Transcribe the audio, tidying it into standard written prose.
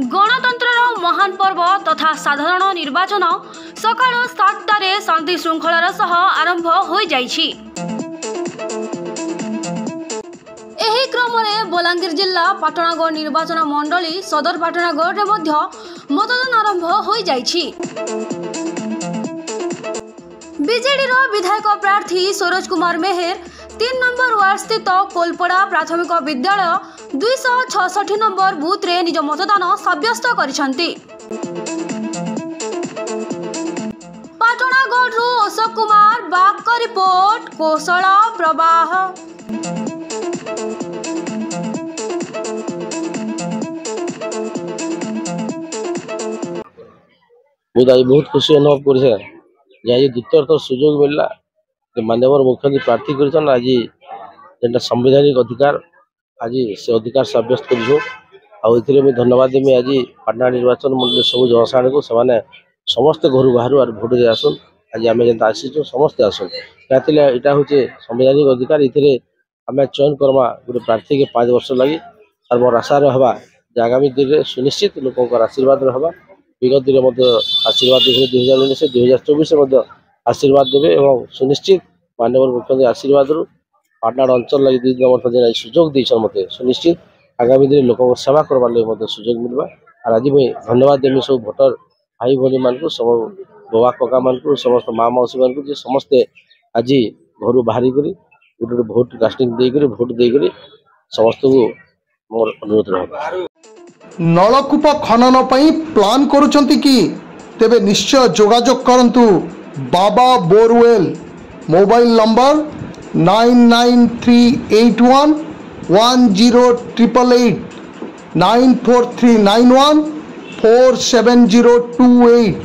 गणतंत्रर महान पर्व तथा साधारण निर्वाचन सकाळ 7टारे शांति श्रृंखलार सह आरंभ हो जाइछि। एही क्रमरे बलांगीर जिला पाटणागढ़ निर्वाचन मंडली सदर पाटणागढ़ रे मध्य मतदान आरंभ हो जाइछि। बीजेडी विधायक प्रार्थी सरोज कुमार मेहर 3 नंबर वार्ड स्थित कोलपड़ा प्राथमिक विद्यालय 266 नंबर बूथ रे निज मतदान सब्यस्त करिसंती। पाटणागढ़ अशोक कुमार बाग का रिपोर्ट कौशल प्रवाह। बहुत खुशी अनुभव कर द्वितीय थर सुजोग मिलला माननीय मुख्यमंत्री प्रार्थी कर आज जेनटा संवैधानिक अधिकार आज से अधिकार सब्यस्त कर धन्यवाद देमी। आज पाटना निर्वाचन मंडल सब जनसाधारण को से समस्त घर बाहर भोट दे आसन। आज आम जेनता आसीचु समस्ते आसन यहाँ हूँ संवैधानिक अधिकार ये आम चयन करमा गोटे प्रार्थी के 5 वर्ष लगी और मोर आशा रहा आगामी दिन में सुनिश्चित लोक आशीर्वाद रहा। विगत दिन आशीर्वाद देते 2019 2024 आशीर्वाद देवे और सुनिश्चित माननीय मुख्यमंत्री आशीर्वाद पाटना अंचल लगे 2 नंबर सुजोग देते मत सुनिश्चित आगामी दिन लोक सेवा करवार लगे सुजोग मिलवा। और आज मुझे धन्यवाद देमी सब भोटर भाई भाई मान सब बाबा कका मान समस्त माँ मौसी मान समस्ते आज घर बाहर गोटे भोट कास्टिंग देकर भोट देकर समस्त को मोर अनुरोध रहा। नलकूप खनन पई प्लान करुचंती कि तेबे निश्चय जोगाजोग करंतु बाबा बोरवेल। Mobile number 99381 1088 94391 47028।